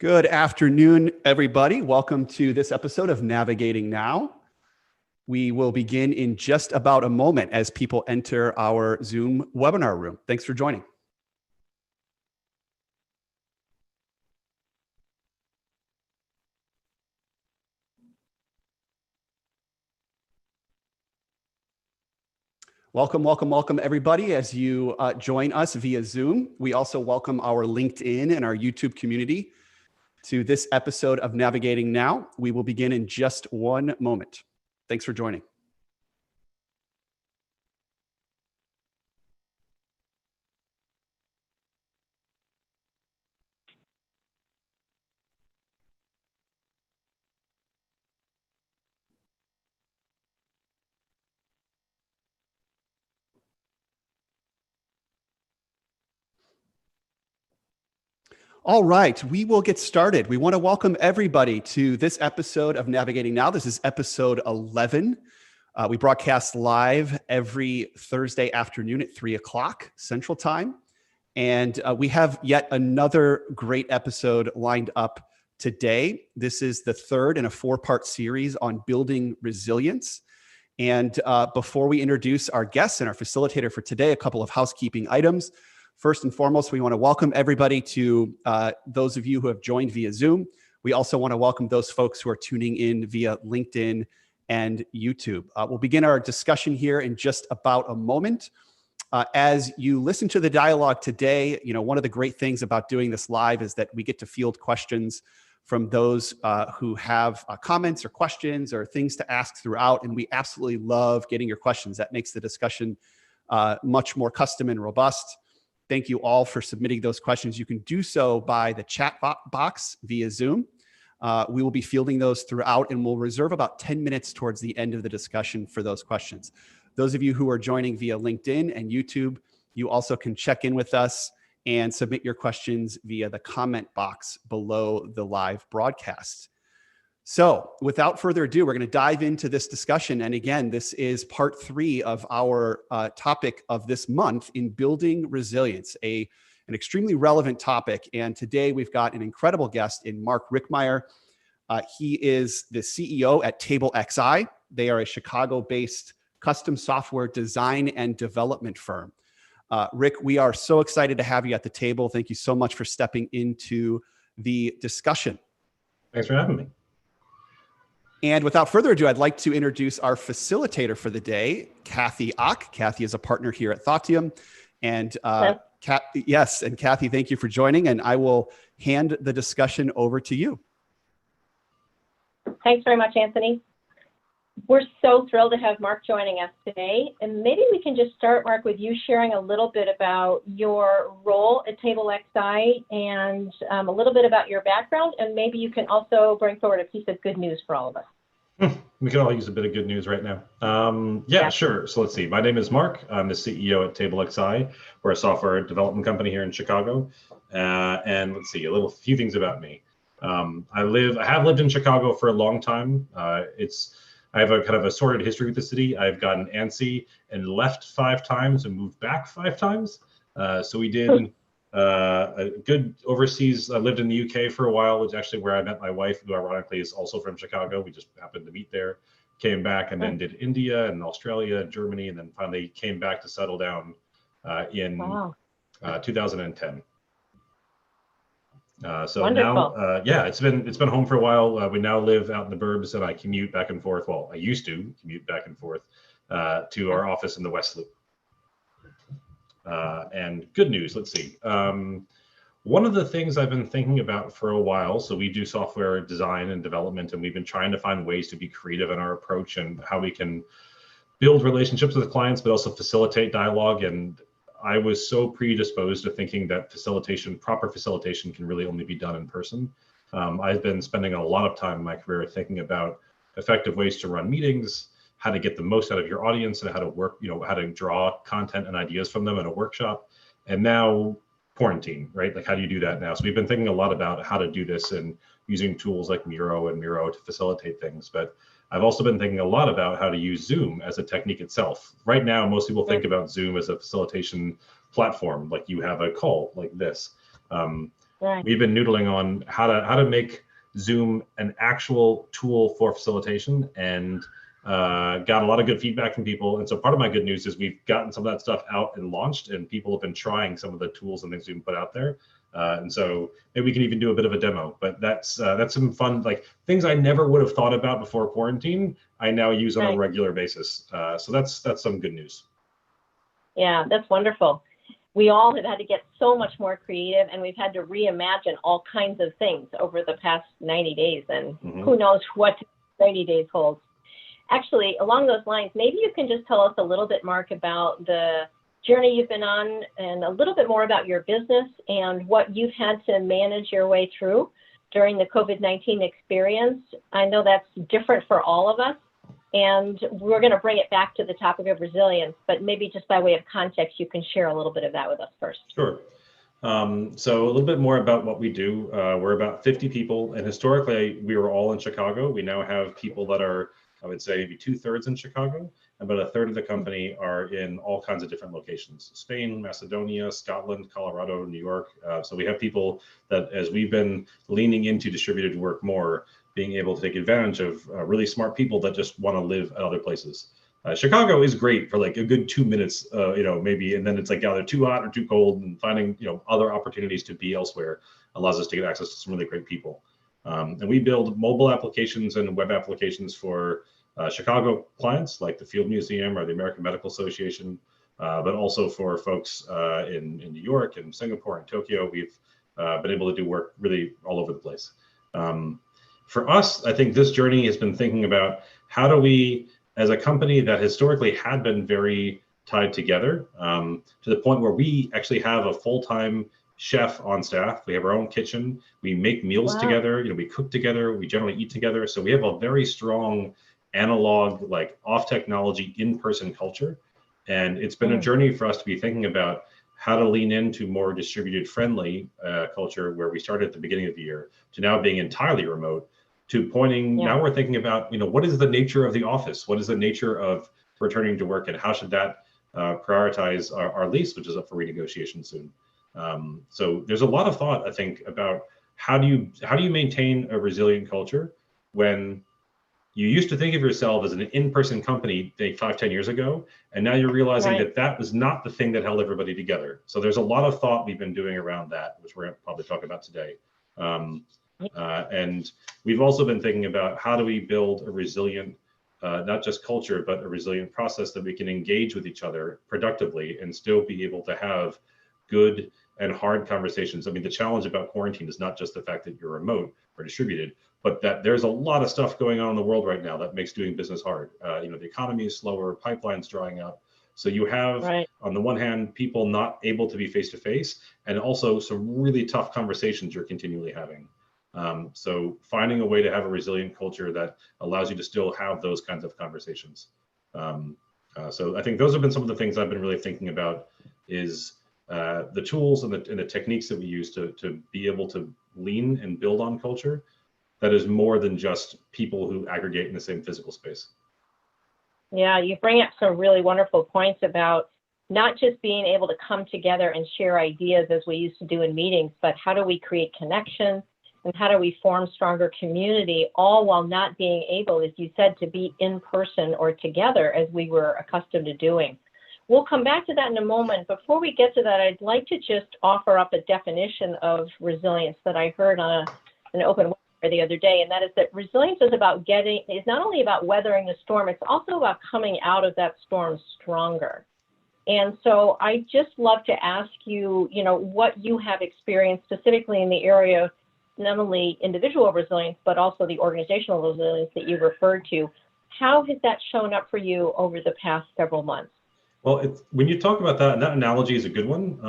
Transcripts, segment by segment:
Good afternoon, everybody. Welcome to this episode of Navigating Now. We will begin in just about a moment as people enter our Zoom webinar room. Thanks for joining. Welcome, everybody, as you join us via Zoom. We also welcome our LinkedIn and our YouTube community to this episode of Navigating Now. We will begin in just one moment. Thanks for joining. All right, we will get started. We want to welcome everybody to this episode of Navigating Now. This is episode 11. We broadcast live every Thursday afternoon at 3 o'clock Central Time. And we have yet another great episode lined up today. This is the third in a four-part series on building resilience. And before we introduce our guests and our facilitator for today, a couple of housekeeping items. First and foremost, we want to welcome everybody to those of you who have joined via Zoom. We also want to welcome those folks who are tuning in via LinkedIn and YouTube. We'll begin our discussion here in just about a moment. As you listen to the dialogue today, one of the great things about doing this live is that we get to field questions from those who have comments or questions or things to ask throughout. And we absolutely love getting your questions. That makes the discussion much more custom and robust. Thank you all for submitting those questions. You can do so by the chat box via Zoom. We will be fielding those throughout, and we'll reserve about 10 minutes towards the end of the discussion for those questions. Those of you who are joining via LinkedIn and YouTube, you also can check in with us and submit your questions via the comment box below the live broadcast. So without further ado, we're going to dive into this discussion. And again, this is part 3 of our topic of this month in building resilience, an extremely relevant topic. And today we've got an incredible guest in Mark RickMeier. He is the CEO at Table XI. They are a Chicago-based custom software design and development firm. Rick, we are so excited to have you at the table. Thank you so much for stepping into the discussion. Thanks for having me. And without further ado, I'd like to introduce our facilitator for the day, Kathy Ock. Kathy is a partner here at Thoughtium. And Kathy, thank you for joining. And I will hand the discussion over to you. Thanks very much, Anthony. We're so thrilled to have Mark joining us today. And maybe we can just start, Mark, with you sharing a little bit about your role at Table XI and a little bit about your background. And maybe you can also bring forward a piece of good news for all of us. We can all use a bit of good news right now. Yeah, sure. So let's see. My name is Mark. I'm the CEO at Table XI. We're a software development company here in Chicago. And let's see, a few things about me. I have lived in Chicago for a long time. I have a kind of a sordid history with the city. I've gotten antsy and left 5 times and moved back 5 times. So we did a good overseas. I lived in the UK for a while, which is actually where I met my wife, who ironically is also from Chicago. We just happened to meet there, came back and then did India and Australia and Germany, and then finally came back to settle down in 2010. So wonderful. Now, it's been home for a while. We now live out in the burbs, and I commute back and forth. Well, I used to commute back and forth to our office in the West Loop. And good news, let's see. One of the things I've been thinking about for a while, so we do software design and development, and we've been trying to find ways to be creative in our approach and how we can build relationships with clients, but also facilitate dialogue. And I was so predisposed to thinking that proper facilitation can really only be done in person. I've been spending a lot of time in my career thinking about effective ways to run meetings, how to get the most out of your audience, and how to work, how to draw content and ideas from them in a workshop. And now quarantine, right? Like, how do you do that now? So we've been thinking a lot about how to do this and using tools like Miro to facilitate things. But I've also been thinking a lot about how to use Zoom as a technique itself. Right now, most people think about Zoom as a facilitation platform, like you have a call like this. we've been noodling on how to make Zoom an actual tool for facilitation, and got a lot of good feedback from people. And so part of my good news is we've gotten some of that stuff out and launched, and people have been trying some of the tools and things we can put out there. And so maybe we can even do a bit of a demo, but that's some fun, like things I never would have thought about before quarantine, I now use on a regular basis. So that's some good news. Yeah, that's wonderful. We all have had to get so much more creative, and we've had to reimagine all kinds of things over the past 90 days, and who knows what 90 days holds. Actually, along those lines, maybe you can just tell us a little bit, Mark, about the journey you've been on, and a little bit more about your business and what you've had to manage your way through during the COVID-19 experience. I know that's different for all of us, and we're going to bring it back to the topic of resilience, but maybe just by way of context, you can share a little bit of that with us first. Sure. So a little bit more about what we do. We're about 50 people, and historically we were all in Chicago. We now have people that are, I would say, maybe 2/3 in Chicago. About 1/3 of the company are in all kinds of different locations: Spain, Macedonia, Scotland, Colorado, New York. So we have people that, as we've been leaning into distributed work more, being able to take advantage of really smart people that just want to live at other places. Chicago is great for like a good 2 minutes, maybe, and then it's like either too hot or too cold, and finding other opportunities to be elsewhere allows us to get access to some really great people. And we build mobile applications and web applications for Chicago clients like the Field Museum or the American Medical Association, but also for folks in New York and Singapore and Tokyo. We've been able to do work really all over the place. For us, I think this journey has been thinking about how do we, as a company that historically had been very tied together, to the point where we actually have a full-time chef on staff. We have our own kitchen. We make meals together. We cook together. We generally eat together. So we have a very strong analog, like off technology, in-person culture. And it's been a journey for us to be thinking about how to lean into more distributed friendly culture, where we started at the beginning of the year, to now being entirely remote, to pointing, now we're thinking about, what is the nature of the office? What is the nature of returning to work, and how should that prioritize our lease, which is up for renegotiation soon. So there's a lot of thought, I think, about how do you maintain a resilient culture when you used to think of yourself as an in-person company 5-10 years ago, and now you're realizing that was not the thing that held everybody together. So there's a lot of thought we've been doing around that, which we're going to probably talk about today. And we've also been thinking about how do we build a resilient, not just culture, but a resilient process that we can engage with each other productively and still be able to have good and hard conversations. I mean, the challenge about quarantine is not just the fact that you're remote or distributed, but that there's a lot of stuff going on in the world right now that makes doing business hard. The economy is slower, pipelines drying up. So you have, on the one hand, people not able to be face-to-face, and also some really tough conversations you're continually having. So finding a way to have a resilient culture that allows you to still have those kinds of conversations. So I think those have been some of the things I've been really thinking about, is the tools and the techniques that we use to be able to lean and build on culture that is more than just people who aggregate in the same physical space. Yeah, you bring up some really wonderful points about not just being able to come together and share ideas as we used to do in meetings, but how do we create connection, and how do we form stronger community, all while not being able, as you said, to be in person or together as we were accustomed to doing. We'll come back to that in a moment. Before we get to that, I'd like to just offer up a definition of resilience that I heard on an open webinar the other day, and that is that resilience is not only about weathering the storm, it's also about coming out of that storm stronger. And so I just love to ask you, what you have experienced specifically in the area of not only individual resilience, but also the organizational resilience that you referred to. How has that shown up for you over the past several months? Well, when you talk about that, and that analogy is a good one.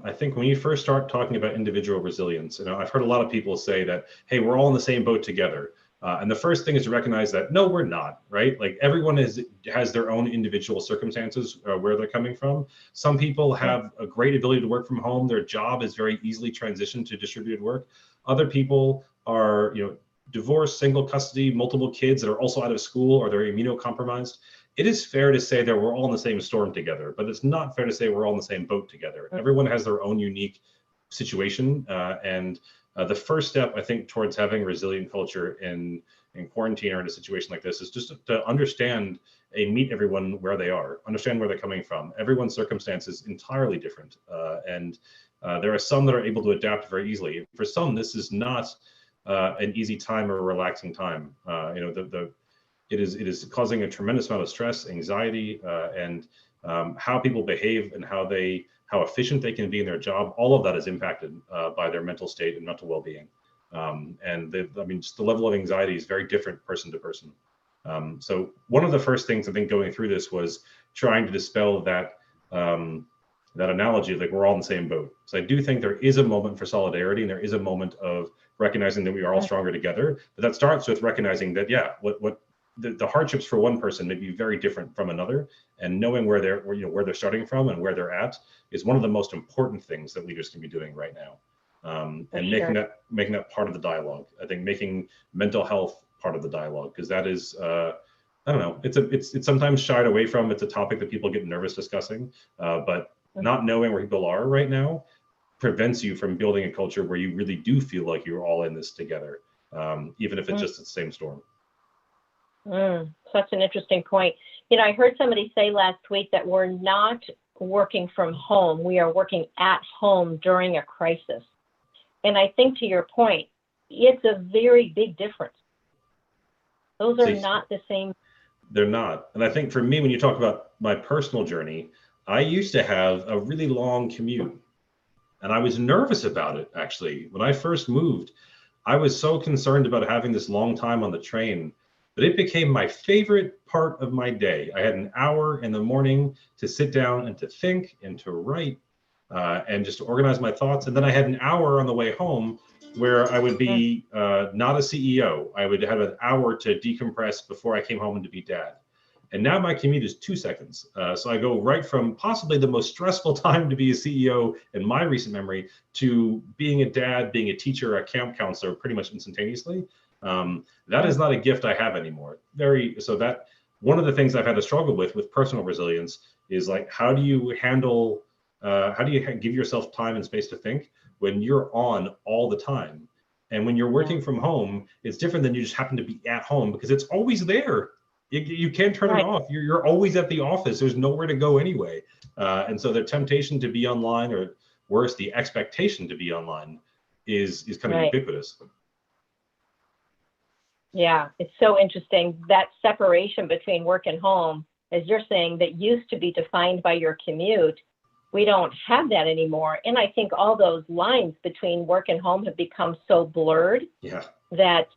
I think when you first start talking about individual resilience, I've heard a lot of people say that, hey, we're all in the same boat together. And the first thing is to recognize that, no, we're not, right? Like everyone has their own individual circumstances where they're coming from. Some people have a great ability to work from home. Their job is very easily transitioned to distributed work. Other people are, divorced, single custody, multiple kids that are also out of school, or they're immunocompromised. It is fair to say that we're all in the same storm together, but it's not fair to say we're all in the same boat together. Everyone has their own unique situation. And the first step, I think, towards having a resilient culture in quarantine or in a situation like this is just to understand and meet everyone where they are, understand where they're coming from. Everyone's circumstance is entirely different. And there are some that are able to adapt very easily. For some, this is not an easy time or a relaxing time. It is causing a tremendous amount of stress, anxiety, and how people behave and how efficient they can be in their job. All of that is impacted by their mental state and mental well-being. Just the level of anxiety is very different person to person. So one of the first things I think going through this was trying to dispel that analogy of like we're all in the same boat. So I do think there is a moment for solidarity, and there is a moment of recognizing that we are all stronger together. But that starts with recognizing that what the hardships for one person may be very different from another, and knowing where they're starting from and where they're at is one of the most important things that leaders can be doing right now. And making that part of the dialogue. I think making mental health part of the dialogue, because that is I don't know, it's sometimes shied away from. It's a topic that people get nervous discussing, but not knowing where people are right now prevents you from building a culture where you really do feel like you're all in this together, even if it's just the same storm. Such an interesting point. I heard somebody say last week that we're not working from home. We are working at home during a crisis. And I think to your point, it's a very big difference. Those are not the same. They're not. And I think for me, when you talk about my personal journey, I used to have a really long commute. And I was nervous about it, actually. When I first moved, I was so concerned about having this long time on the train, but it became my favorite part of my day. I had an hour in the morning to sit down and to think and to write and just to organize my thoughts. And then I had an hour on the way home where I would be not a CEO. I would have an hour to decompress before I came home and to be dad. And now my commute is 2 seconds. So I go right from possibly the most stressful time to be a CEO in my recent memory to being a dad, being a teacher, a camp counselor pretty much instantaneously. That is not a gift I have anymore. So that one of the things I've had to struggle with personal resilience is like, how do you give yourself time and space to think when you're on all the time? And when you're working from home, it's different than you just happen to be at home because it's always there. You can't turn it off. You're always at the office. There's nowhere to go anyway. And so the temptation to be online, or worse, the expectation to be online is kind of ubiquitous. Yeah, it's so interesting. That separation between work and home, as you're saying, that used to be defined by your commute, we don't have that anymore. And I think all those lines between work and home have become so blurred that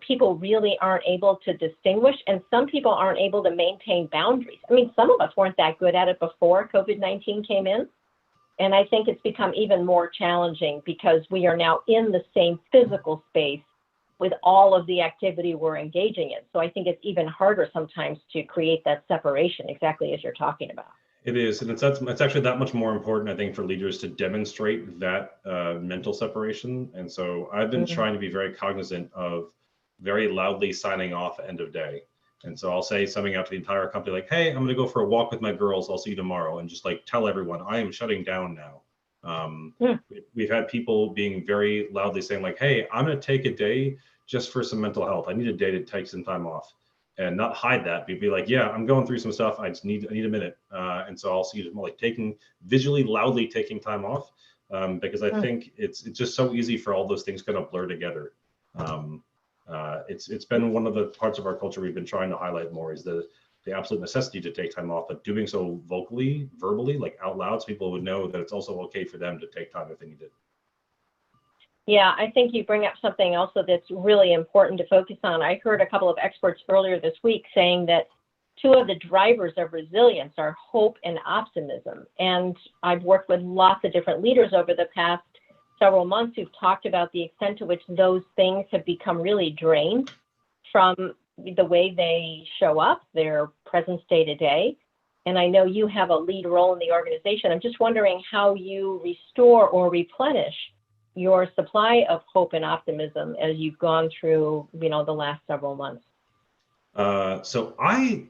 people really aren't able to distinguish, and some people aren't able to maintain boundaries. I mean, some of us weren't that good at it before COVID-19 came in. And I think it's become even more challenging because we are now in the same physical space with all of the activity we're engaging in. So I think it's even harder sometimes to create that separation, exactly as you're talking about. It is, and it's actually that much more important, I think, for leaders to demonstrate that mental separation. And so I've been trying to be very cognizant of very loudly signing off at end of day. And so I'll say something out to the entire company like, hey, I'm going to go for a walk with my girls. I'll see you tomorrow. And just like tell everyone, I am shutting down now. We've had people being very loudly saying like, hey, I'm going to take a day just for some mental health. I need a day to take some time off. And not hide that, but be like, yeah, I'm going through some stuff. I need a minute. And so I'll see you more like loudly taking time off, because I think it's just so easy for all those things kind of blur together. It's been one of the parts of our culture we've been trying to highlight more is the absolute necessity to take time off, but doing so verbally, like out loud, so people would know that it's also okay for them to take time if they need it. Yeah, I think you bring up something also that's really important to focus on. I heard a couple of experts earlier this week saying that two of the drivers of resilience are hope and optimism. And I've worked with lots of different leaders over the past several months who've talked about the extent to which those things have become really drained from the way they show up, their presence day to day. And I know you have a lead role in the organization. I'm just wondering how you restore or replenish your supply of hope and optimism as you've gone through, the last several months. So I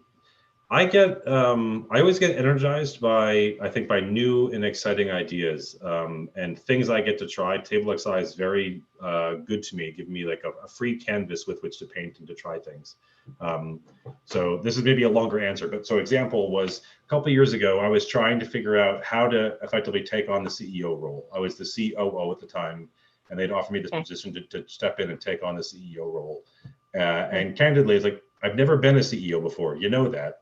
I always get energized by, I think, by new and exciting ideas, and things I get to try. TableXI is very good to me, giving me like a free canvas with which to paint and to try things. So this is maybe a longer answer, but so example was a couple of years ago, I was trying to figure out how to effectively take on the CEO role. I was the COO at the time, and they'd offered me this position to step in and take on the CEO role. And candidly, it's like, I've never been a CEO before. You know that.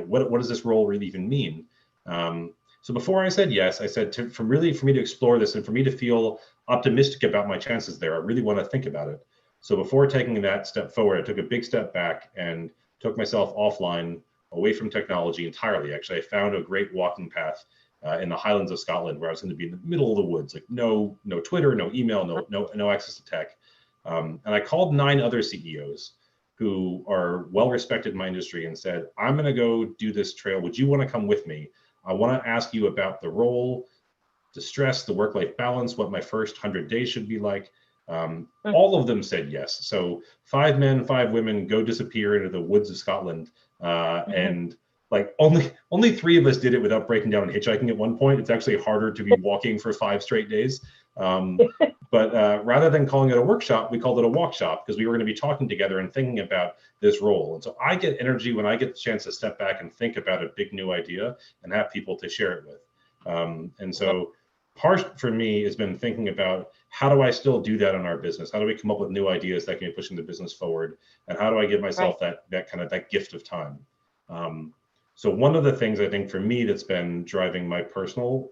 What does this role really even mean? So before I said yes, I said for me to explore this and for me to feel optimistic about my chances there, I really want to think about it. So before taking that step forward, I took a big step back and took myself offline, away from technology entirely. Actually, I found a great walking path in the Highlands of Scotland, where I was going to be in the middle of the woods, like no Twitter, no email, no access to tech. And I called 9 other CEOs who are well-respected in my industry and said, I'm going to go do this trail. Would you want to come with me? I want to ask you about the role, the stress, the work-life balance, what my first 100 days should be like. All of them said yes. So 5 men, 5 women go disappear into the woods of Scotland. And like only 3 of us did it without breaking down and hitchhiking at one point. It's actually harder to be walking for 5 straight days. But rather than calling it a workshop, we called it a walk shop, because we were going to be talking together and thinking about this role. And so I get energy when I get the chance to step back and think about a big new idea and have people to share it with. And so part for me has been thinking about, how do I still do that in our business? How do we come up with new ideas that can be pushing the business forward? And how do I give myself that gift of time? So one of the things I think for me that's been driving my personal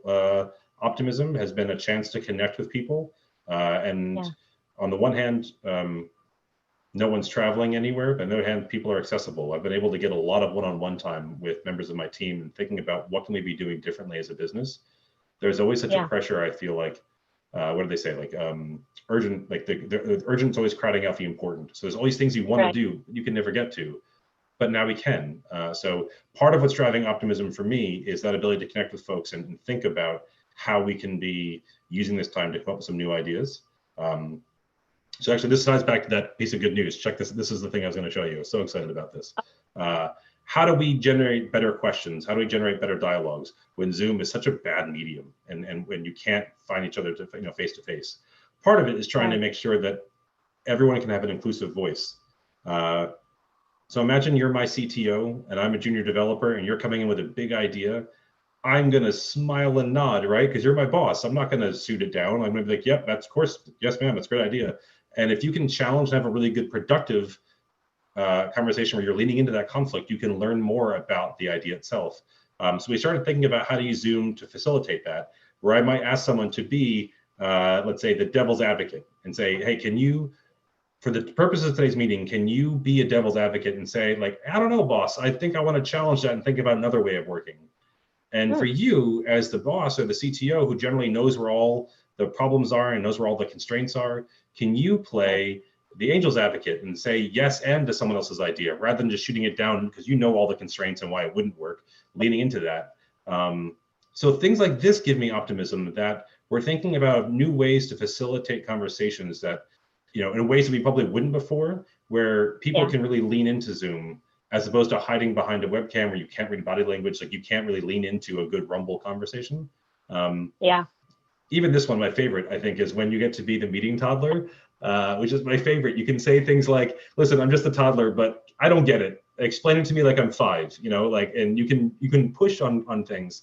optimism has been a chance to connect with people. On the one hand, no one's traveling anywhere, but on the other hand, people are accessible. I've been able to get a lot of one-on-one time with members of my team and thinking about what can we be doing differently as a business. There's always such a pressure, I feel like, what do they say? Like urgent, like the urgent's always crowding out the important. So there's always things you want to do, you can never get to, but now we can. So part of what's driving optimism for me is that ability to connect with folks and think about how we can be using this time to come up with some new ideas. So actually, this ties back to that piece of good news. Check this. This is the thing I was going to show you. I was so excited about this. How do we generate better questions? How do we generate better dialogues when Zoom is such a bad medium and when you can't find each other to face to face? Part of it is trying to make sure that everyone can have an inclusive voice. So imagine you're my CTO and I'm a junior developer and you're coming in with a big idea. I'm going to smile and nod, right? Because you're my boss. I'm not going to shoot it down. I'm going to be like, yep, that's of course. Yes, ma'am. That's a great idea. And if you can challenge and have a really good, productive conversation where you're leaning into that conflict, you can learn more about the idea itself. So we started thinking about how to use Zoom to facilitate that, where I might ask someone to be, let's say, the devil's advocate and say, hey, can you, for the purposes of today's meeting, can you be a devil's advocate and say, like, I don't know, boss, I think I want to challenge that and think about another way of working. And for you as the boss or the CTO who generally knows where all the problems are and knows where all the constraints are, can you play the angel's advocate and say yes and to someone else's idea rather than just shooting it down because you know all the constraints and why it wouldn't work, leaning into that. So things like this give me optimism that we're thinking about new ways to facilitate conversations that, you know, in ways that we probably wouldn't before, where people can really lean into Zoom as opposed to hiding behind a webcam where you can't read body language, like you can't really lean into a good Rumble conversation. Even this one, my favorite, I think, is when you get to be the meeting toddler, which is my favorite. You can say things like, listen, I'm just a toddler, but I don't get it. Explain it to me like I'm 5, you know, like, and you can push on things.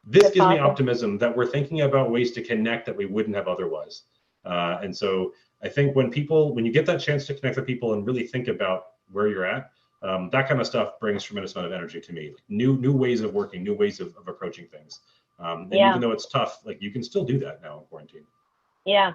This gives me optimism that we're thinking about ways to connect that we wouldn't have otherwise. And so I think when you get that chance to connect with people and really think about where you're at, that kind of stuff brings tremendous amount of energy to me. Like new ways of working, new ways of approaching things. And even though it's tough, like you can still do that now in quarantine. Yeah,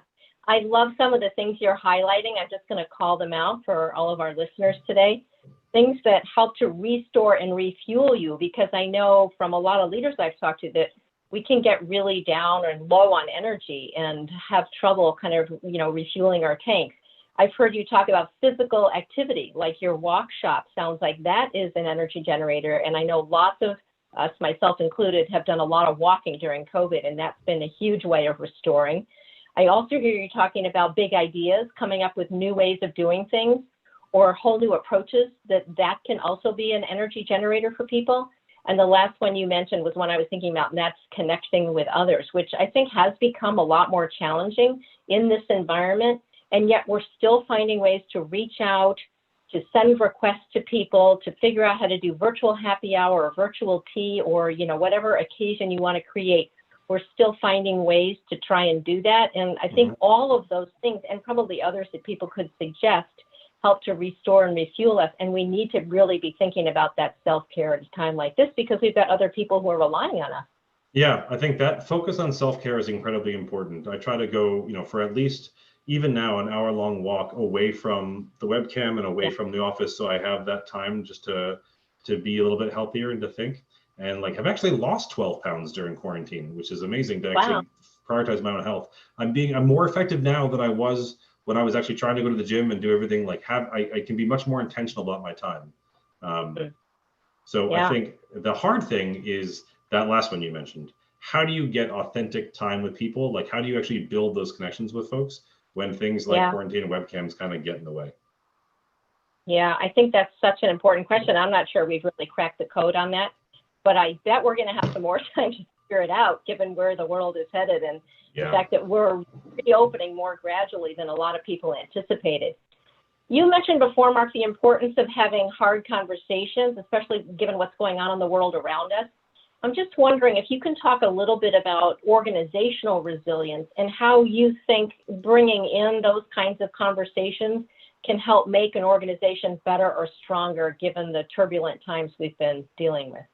I love some of the things you're highlighting. I'm just going to call them out for all of our listeners today. Things that help to restore and refuel you, because I know from a lot of leaders I've talked to that we can get really down and low on energy and have trouble kind of, you know, refueling our tanks. I've heard you talk about physical activity, like your walk shop sounds like that is an energy generator. And I know lots of us, myself included, have done a lot of walking during COVID, and that's been a huge way of restoring. I also hear you talking about big ideas, coming up with new ways of doing things, or whole new approaches, that can also be an energy generator for people. And the last one you mentioned was one I was thinking about, and that's connecting with others, which I think has become a lot more challenging in this environment. And yet we're still finding ways to reach out, to send requests to people, to figure out how to do virtual happy hour or virtual tea, or, you know, whatever occasion you want to create. We're still finding ways to try and do that. And I think all of those things, and probably others that people could suggest, help to restore and refuel us. And we need to really be thinking about that self-care at a time like this, because we've got other people who are relying on us. Yeah, I think that focus on self-care is incredibly important. I try to go, you know, for at least even now an hour-long walk away from the webcam and away from the office, so I have that time just to be a little bit healthier and to think. And like, I've actually lost 12 pounds during quarantine, which is amazing to actually prioritize my own health. I'm more effective now than I was when I was actually trying to go to the gym and do everything. Like, I can be much more intentional about my time. I think the hard thing is that last one you mentioned. How do you get authentic time with people? Like, how do you actually build those connections with folks when things like quarantine and webcams kind of get in the way? Yeah, I think that's such an important question. I'm not sure we've really cracked the code on that, but I bet we're going to have some more time to figure it out, given where the world is headed and the fact that we're reopening more gradually than a lot of people anticipated. You mentioned before, Mark, the importance of having hard conversations, especially given what's going on in the world around us. I'm just wondering if you can talk a little bit about organizational resilience and how you think bringing in those kinds of conversations can help make an organization better or stronger, given the turbulent times we've been dealing with.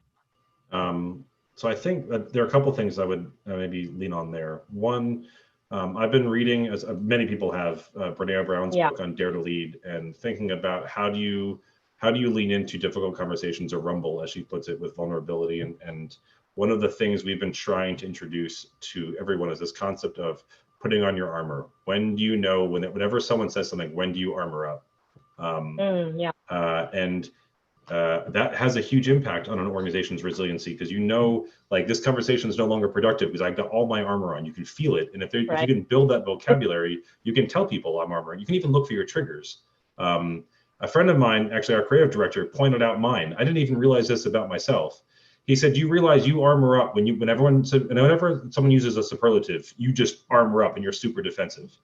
So I think that there are a couple of things I would maybe lean on there. One, I've been reading, as many people have, Brené Brown's book on Dare to Lead, and thinking about how do you lean into difficult conversations, or rumble, as she puts it, with vulnerability. And one of the things we've been trying to introduce to everyone is this concept of putting on your armor. When do you know, whenever someone says something, when do you armor up? That has a huge impact on an organization's resiliency, because, you know, like, this conversation is no longer productive because I've got all my armor on. You can feel it. And if you can build that vocabulary, you can tell people I'm armoring. You can even look for your triggers. A friend of mine, actually our creative director, pointed out mine. I didn't even realize this about myself. He said, you realize you armor up whenever someone uses a superlative, you just armor up and you're super defensive.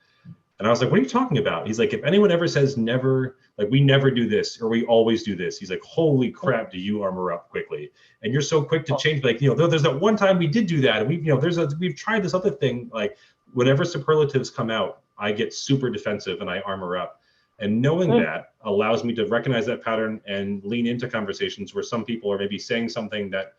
And I was like, what are you talking about? He's like, if anyone ever says never, like, we never do this, or we always do this, he's like, holy crap, do you armor up quickly? And you're so quick to change. Like, you know, there's that one time we did do that. And we've tried this other thing. Like, whenever superlatives come out, I get super defensive and I armor up. And knowing that allows me to recognize that pattern and lean into conversations where some people are maybe saying something that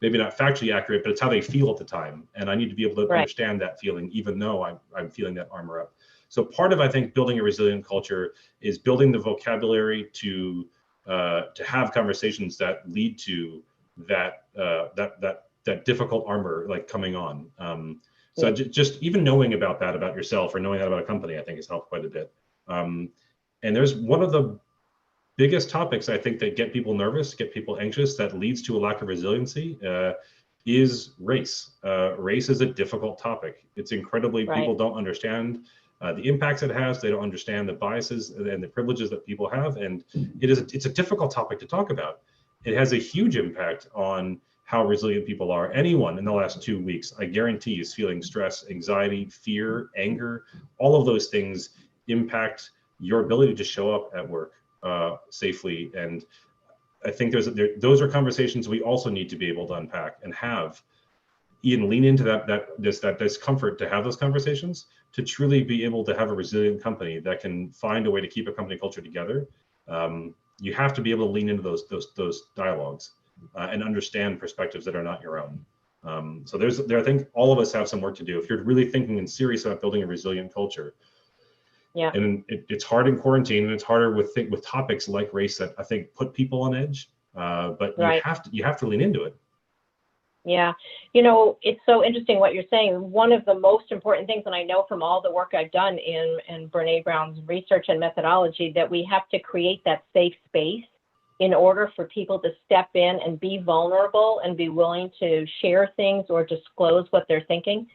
maybe not factually accurate, but it's how they feel at the time. And I need to be able to understand that feeling, even though I'm feeling that armor up. So part of, I think, building a resilient culture is building the vocabulary to have conversations that lead to that difficult armor, like, coming on. So just even knowing about that about yourself, or knowing that about a company, I think has helped quite a bit. And there's one of the biggest topics, I think, that get people nervous, get people anxious, that leads to a lack of resiliency, is race. Race is a difficult topic. It's incredibly, people don't understand the impacts it has. They don't understand the biases and the privileges that people have. And it's a difficult topic to talk about. It has a huge impact on how resilient people are. Anyone in the last 2 weeks, I guarantee, is feeling stress, anxiety, fear, anger. All of those things impact your ability to show up at work safely. And I think those are conversations we also need to be able to unpack and have, and lean into that discomfort to have those conversations, to truly be able to have a resilient company that can find a way to keep a company culture together. You have to be able to lean into those dialogues and understand perspectives that are not your own. So I think all of us have some work to do if you're really thinking and serious about building a resilient culture. Yeah. And it's hard in quarantine, and it's harder with topics like race that I think put people on edge. But you have to lean into it. Yeah, you know, it's so interesting what you're saying. One of the most important things, and I know from all the work I've done in Brené Brown's research and methodology, that we have to create that safe space in order for people to step in and be vulnerable and be willing to share things or disclose what they're thinking.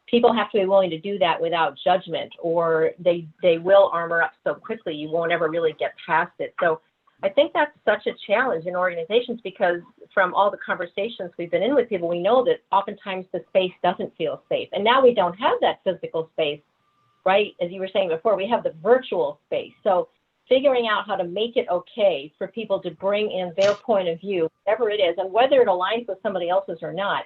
people have to be willing to do that without judgment, or they will armor up so quickly you won't ever really get past it. So I think that's such a challenge in organizations, because from all the conversations we've been in with people, we know that oftentimes the space doesn't feel safe. And now we don't have that physical space, right? As you were saying before, we have the virtual space. So figuring out how to make it okay for people to bring in their point of view, whatever it is, and whether it aligns with somebody else's or not,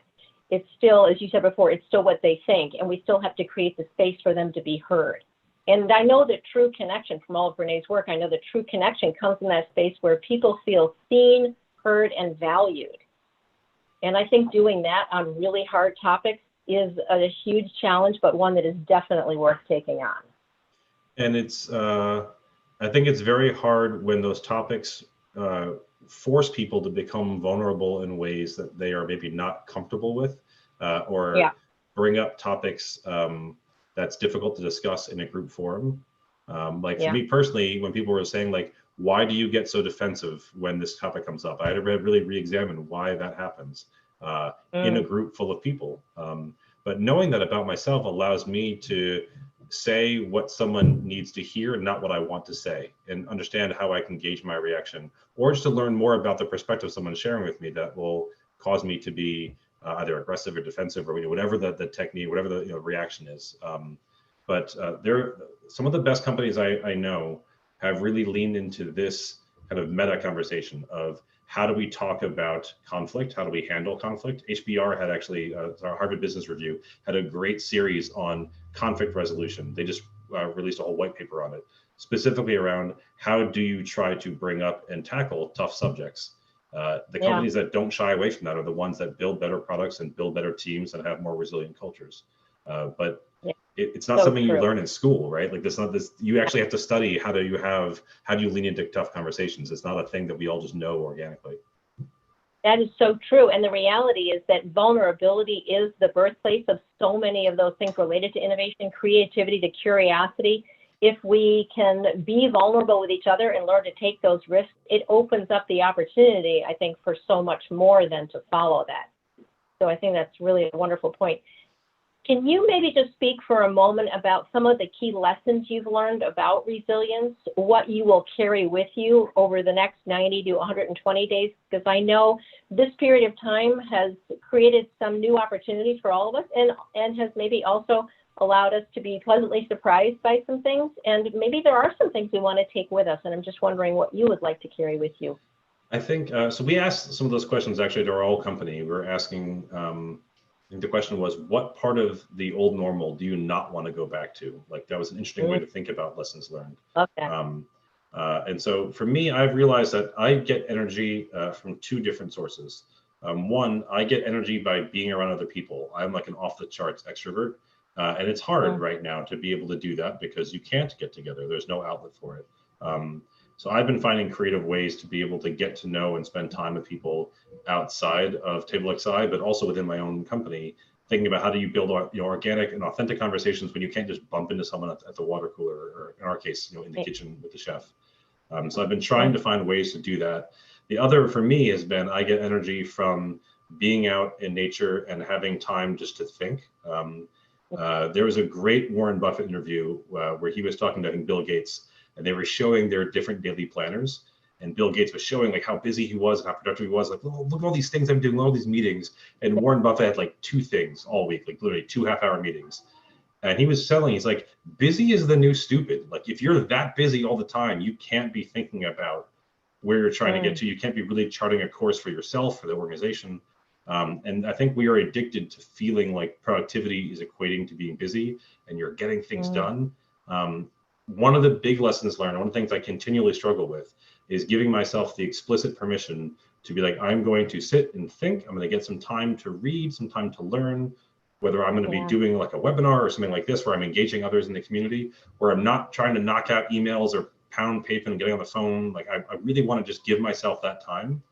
it's still, as you said before, it's still what they think, and we still have to create the space for them to be heard. And I know that true connection, from all of Renee's work, I know that true connection comes in that space where people feel seen, heard, and valued. And I think doing that on really hard topics is a huge challenge, but one that is definitely worth taking on. And it's, I think it's very hard when those topics force people to become vulnerable in ways that they are maybe not comfortable with, or bring up topics that's difficult to discuss in a group forum. Like for me personally, when people were saying like, why do you get so defensive when this topic comes up? I had to really re-examine why that happens in a group full of people. But knowing that about myself allows me to say what someone needs to hear and not what I want to say, and understand how I can gauge my reaction, or just to learn more about the perspective someone's sharing with me that will cause me to be either aggressive or defensive, or whatever the technique, whatever the reaction is. But some of the best companies I know have really leaned into this kind of meta conversation of how do we talk about conflict? How do we handle conflict? HBR had actually, our Harvard Business Review had a great series on conflict resolution. They just released a whole white paper on it, specifically around how do you try to bring up and tackle tough subjects. The companies that don't shy away from that are the ones that build better products and build better teams and have more resilient cultures. But it's not something you learn in school, right? Like you actually have to study how do you lean into tough conversations. It's not a thing that we all just know organically. That is so true. And the reality is that vulnerability is the birthplace of so many of those things related to innovation, creativity, to curiosity. If we can be vulnerable with each other and learn to take those risks, it opens up the opportunity, I think, for so much more than to follow that. So I think that's really a wonderful point. Can you maybe just speak for a moment about some of the key lessons you've learned about resilience, what you will carry with you over the next 90 to 120 days? Because I know this period of time has created some new opportunities for all of us, and has maybe also allowed us to be pleasantly surprised by some things. And maybe there are some things we want to take with us, and I'm just wondering what you would like to carry with you. I think, so we asked some of those questions actually to our whole company. We're asking, I think the question was, what part of the old normal do you not want to go back to? Like, that was an interesting way to think about lessons learned. Okay. And so for me, I've realized that I get energy from two different sources. One, I get energy by being around other people. I'm like an off the charts extrovert. And it's hard right now to be able to do that because you can't get together. There's no outlet for it. So I've been finding creative ways to be able to get to know and spend time with people outside of TableXI, but also within my own company, thinking about how do you build organic and authentic conversations when you can't just bump into someone at the water cooler, or in our case, in the kitchen with the chef. So I've been trying to find ways to do that. The other for me has been, I get energy from being out in nature and having time just to think. There was a great Warren Buffett interview where he was talking to, I think, Bill Gates, and they were showing their different daily planners. And Bill Gates was showing like how busy he was and how productive he was. Like, oh, look at all these things I'm doing, all these meetings. And Warren Buffett had like 2 things all week, like literally 2 half-hour meetings. And he was he's like, busy is the new stupid. Like, if you're that busy all the time, you can't be thinking about where you're trying to get to. You can't be really charting a course for yourself, for the organization. And I think we are addicted to feeling like productivity is equating to being busy and you're getting things done. One of the big lessons learned, one of the things I continually struggle with, is giving myself the explicit permission to be like, I'm going to sit and think, I'm going to get some time to read, some time to learn, whether I'm going to be doing like a webinar or something like this, where I'm engaging others in the community, where I'm not trying to knock out emails or pound paper and getting on the phone. Like, I really want to just give myself that time.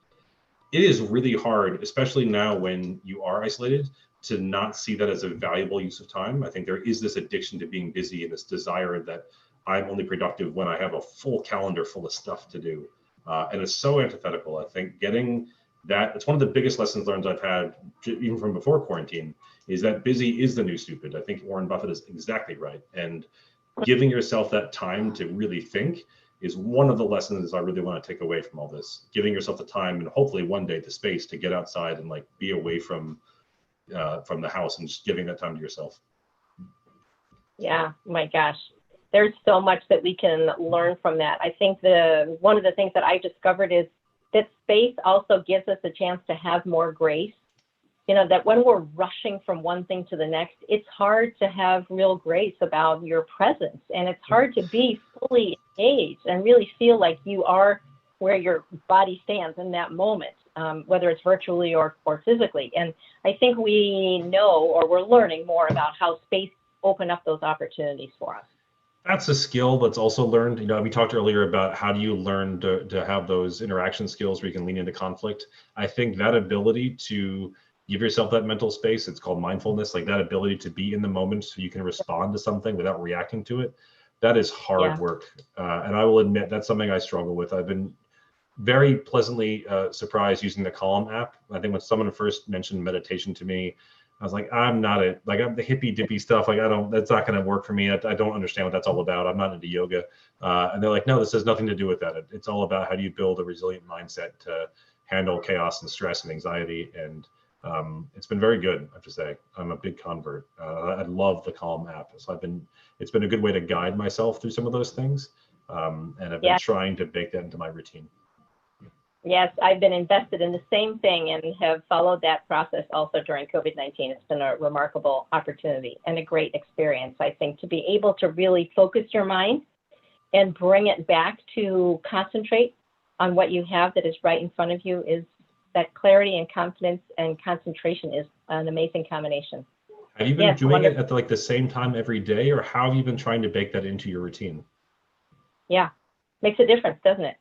It is really hard, especially now when you are isolated, to not see that as a valuable use of time. I think there is this addiction to being busy and this desire that I'm only productive when I have a full calendar full of stuff to do. And it's so antithetical. I think getting It's one of the biggest lessons learned I've had, even from before quarantine, is that busy is the new stupid. I think Warren Buffett is exactly right. And giving yourself that time to really think is one of the lessons I really want to take away from all this. Giving yourself the time and hopefully one day the space to get outside and like be away from the house, and just giving that time to yourself. Yeah, my gosh. There's so much that we can learn from that. I think one of the things that I discovered is that space also gives us a chance to have more grace. That when we're rushing from one thing to the next, it's hard to have real grace about your presence. And it's hard to be fully engaged and really feel like you are where your body stands in that moment, whether it's virtually or physically. And I think we know, or we're learning more about how space open up those opportunities for us. That's a skill that's also learned. We talked earlier about how do you learn to have those interaction skills where you can lean into conflict. I think that ability to give yourself that mental space, it's called mindfulness, like that ability to be in the moment so you can respond to something without reacting to it. That is hard work. And I will admit that's something I struggle with. I've been very pleasantly surprised using the Calm app. I think when someone first mentioned meditation to me, I was like, I'm the hippy dippy stuff. Like, that's not going to work for me. I don't understand what that's all about. I'm not into yoga. And they're like, no, this has nothing to do with that. It's all about how do you build a resilient mindset to handle chaos and stress and anxiety. And it's been very good, I have to say. I'm a big convert. I love the Calm app. So it's been a good way to guide myself through some of those things. And I've been trying to bake that into my routine. Yes, I've been invested in the same thing and have followed that process also during COVID-19. It's been a remarkable opportunity and a great experience, I think, to be able to really focus your mind and bring it back to concentrate on what you have that is right in front of you. Is that clarity and confidence and concentration is an amazing combination. Have you been doing it at the same time every day, or how have you been trying to bake that into your routine? Yeah, makes a difference, doesn't it?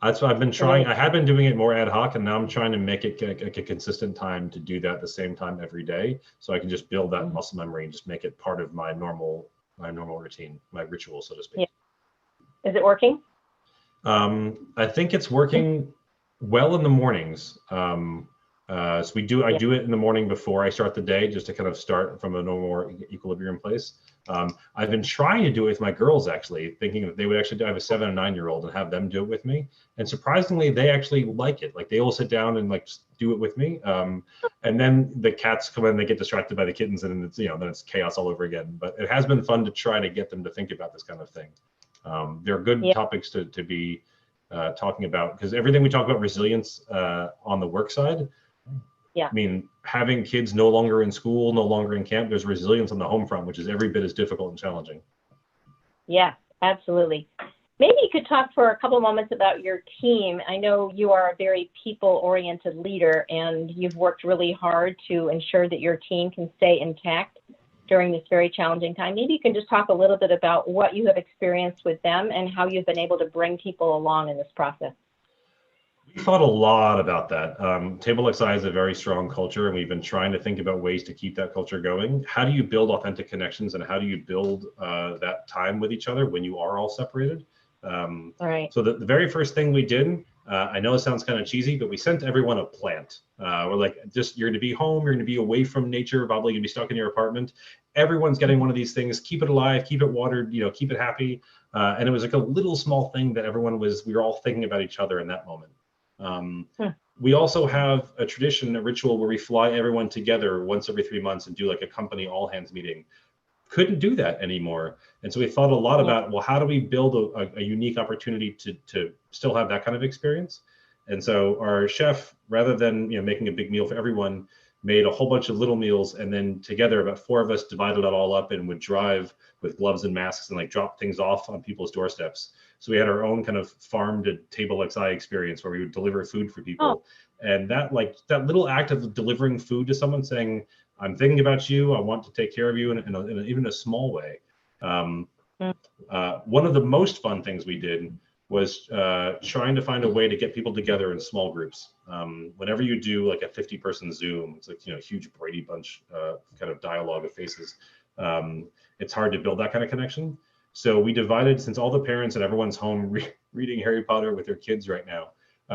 That's what I've been trying. I have been doing it more ad hoc, and now I'm trying to make it a consistent time to do that at the same time every day, so I can just build that muscle memory and just make it part of my normal routine, my ritual, so to speak. Yeah. Is it working? I think it's working well in the mornings. So I do it in the morning before I start the day, just to kind of start from a normal equilibrium place. I've been trying to do it with my girls, actually, thinking that they would actually. I have a 7 and 9-year-old, and have them do it with me. And surprisingly, they actually like it. Like, they will sit down and do it with me. And then the cats come in, they get distracted by the kittens, and then it's chaos all over again. But it has been fun to try to get them to think about this kind of thing. They're good topics to be talking about, because everything we talk about resilience on the work side. Yeah. I mean, having kids no longer in school, no longer in camp, there's resilience on the home front, which is every bit as difficult and challenging. Yeah, absolutely. Maybe you could talk for a couple of moments about your team. I know you are a very people-oriented leader, and you've worked really hard to ensure that your team can stay intact during this very challenging time. Maybe you can just talk a little bit about what you have experienced with them and how you've been able to bring people along in this process. We thought a lot about that. TableXI is a very strong culture, and we've been trying to think about ways to keep that culture going. How do you build authentic connections, and how do you build that time with each other when you are all separated? All right. So the very first thing we did, I know it sounds kind of cheesy, but we sent everyone a plant. We're like, you're going to be home, you're going to be away from nature, probably going to be stuck in your apartment. Everyone's getting one of these things. Keep it alive, keep it watered, keep it happy. And it was like a little small thing that we were all thinking about each other in that moment. We also have a tradition, a ritual where we fly everyone together once every 3 months and do like a company all hands meeting. Couldn't do that anymore. And so we thought a lot about, well, how do we build a unique opportunity to still have that kind of experience? And so our chef, rather than making a big meal for everyone, made a whole bunch of little meals, and then together about 4 of us divided it all up and would drive with gloves and masks and drop things off on people's doorsteps. So we had our own kind of farm to TableXI experience where we would deliver food for people. And that little act of delivering food to someone, saying, I'm thinking about you, I want to take care of you in even a small way. One of the most fun things we did was trying to find a way to get people together in small groups. Whenever you do like a 50-person Zoom, it's like, huge Brady Bunch kind of dialogue of faces. It's hard to build that kind of connection. So we divided, since all the parents and everyone's home reading Harry Potter with their kids right now,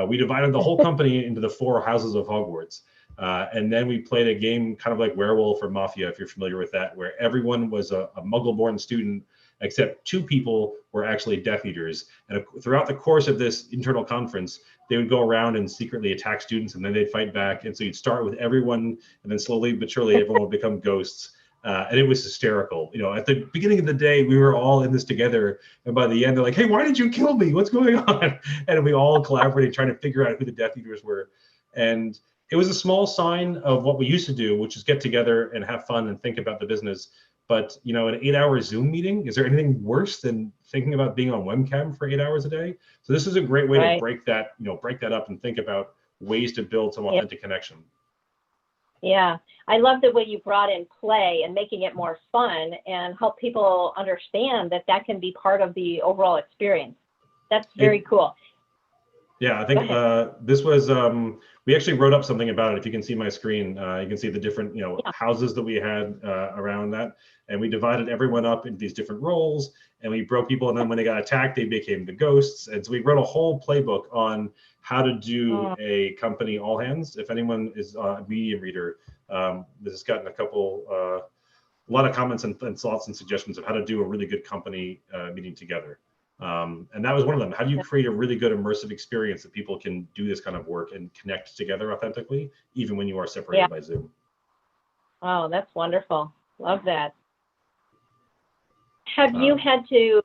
We divided the whole company into the 4 houses of Hogwarts. And then we played a game kind of like Werewolf or Mafia, if you're familiar with that, where everyone was a Muggle-born student, except 2 people were actually Death Eaters. And throughout the course of this internal conference, they would go around and secretly attack students, and then they'd fight back. And so you'd start with everyone, and then slowly but surely, everyone would become ghosts. And it was hysterical. At the beginning of the day, we were all in this together. And by the end, they're like, hey, why did you kill me? What's going on? And we all collaborated, trying to figure out who the Death Eaters were. And it was a small sign of what we used to do, which is get together and have fun and think about the business. But, an 8-hour Zoom meeting, is there anything worse than thinking about being on webcam for 8 hours a day? So this is a great way to break that up and think about ways to build some authentic connection. Yeah, I love the way you brought in play and making it more fun and help people understand that can be part of the overall experience. That's very cool. Yeah, I think this was, we actually wrote up something about it. If you can see my screen, you can see the different, houses that we had around that. And we divided everyone up into these different roles, and we broke people. And then when they got attacked, they became the ghosts. And so we wrote a whole playbook on how to do a company all hands. If anyone is a media reader, this has gotten a lot of comments and thoughts and suggestions of how to do a really good company meeting together. And that was one of them. How do you create a really good immersive experience that people can do this kind of work and connect together authentically, even when you are separated by Zoom? Oh, that's wonderful. Love that. Have you had to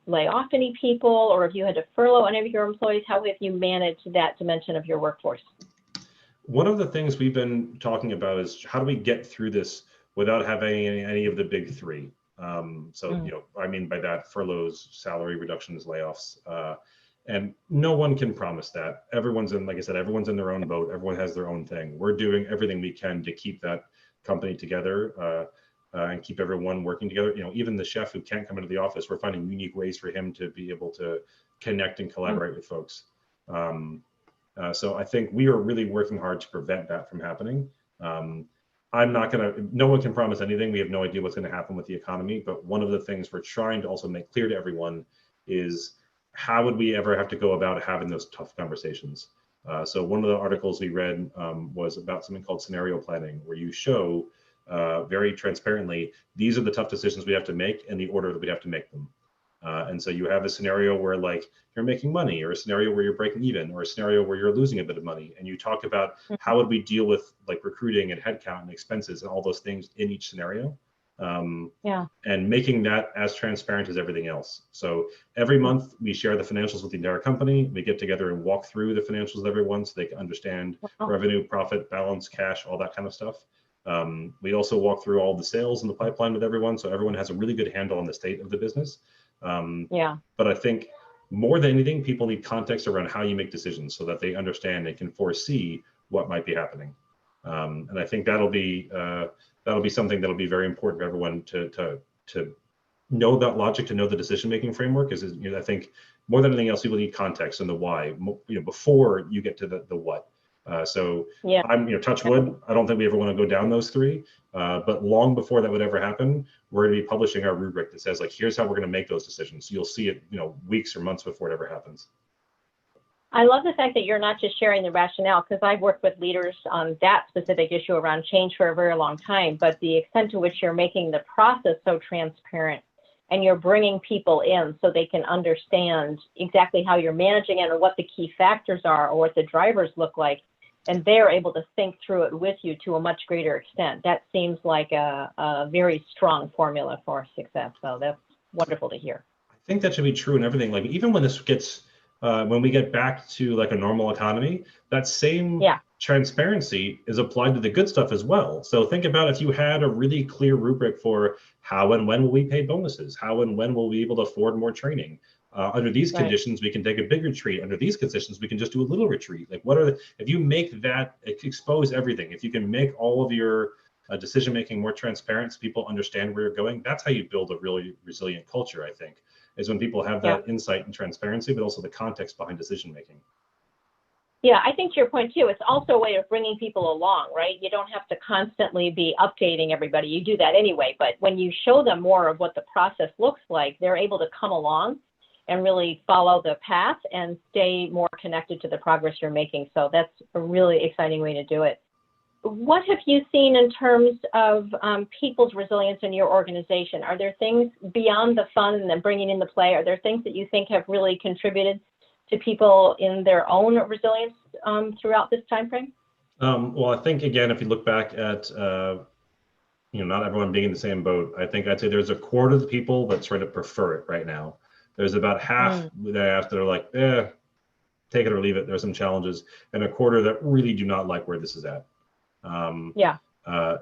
lay off any people, or have you had to furlough any of your employees? How have you managed that dimension of your workforce? One of the things we've been talking about is how do we get through this without having any of the big 3? I mean by that, furloughs, salary reductions, layoffs, and no one can promise that. Everyone's in, like I said, everyone's in their own boat. Everyone has their own thing. We're doing everything we can to keep that company together and keep everyone working together. Even the chef who can't come into the office, we're finding unique ways for him to be able to connect and collaborate with folks. So I think we are really working hard to prevent that from happening. No one can promise anything. We have no idea what's going to happen with the economy. But one of the things we're trying to also make clear to everyone is how would we ever have to go about having those tough conversations? So one of the articles we read was about something called scenario planning, where you show very transparently, these are the tough decisions we have to make and the order that we have to make them. And so you have a scenario where you're making money, or a scenario where you're breaking even, or a scenario where you're losing a bit of money. And you talk about how would we deal with recruiting and headcount and expenses and all those things in each scenario. And making that as transparent as everything else. So every month we share the financials with the entire company. We get together and walk through the financials with everyone so they can understand revenue, profit, balance, cash, all that kind of stuff. We also walk through all the sales in the pipeline with everyone, so everyone has a really good handle on the state of the business. But I think more than anything, people need context around how you make decisions so that they understand and can foresee what might be happening. And I think that'll be something that'll be very important for everyone to know that logic, to know the decision-making framework. I think more than anything else, people need context and the why, before you get to the what. I'm, touch wood, I don't think we ever want to go down those 3, but long before that would ever happen, we're going to be publishing our rubric that says here's how we're going to make those decisions. So you'll see it, weeks or months before it ever happens. I love the fact that you're not just sharing the rationale, because I've worked with leaders on that specific issue around change for a very long time, but the extent to which you're making the process so transparent and you're bringing people in so they can understand exactly how you're managing it and what the key factors are or what the drivers look like. And they're able to think through it with you to a much greater extent. That seems like a very strong formula for success. So that's wonderful to hear. I think that should be true in everything. Even when this gets, when we get back to a normal economy, that same transparency is applied to the good stuff as well. So think about if you had a really clear rubric for how and when will we pay bonuses? How and when will we be able to afford more training? Under these conditions, we can take a big retreat. Under these conditions, we can just do a little retreat. If you make that, expose everything, if you can make all of your decision-making more transparent so people understand where you're going, that's how you build a really resilient culture, I think, is when people have that insight and transparency, but also the context behind decision-making. Yeah, I think to your point too, it's also a way of bringing people along, right? You don't have to constantly be updating everybody. You do that anyway, but when you show them more of what the process looks like, they're able to come along and really follow the path and stay more connected to the progress you're making. So that's a really exciting way to do it. What have you seen in terms of people's resilience in your organization? Are there things beyond the fun and then bringing in the play? Are there things that you think have really contributed to people in their own resilience throughout this time frame? Well, I think, again, if you look back at, not everyone being in the same boat, I think I'd say there's a quarter of the people that sort of prefer it right now. There's about half that are like, take it or leave it. There's some challenges, and a quarter that really do not like where this is at.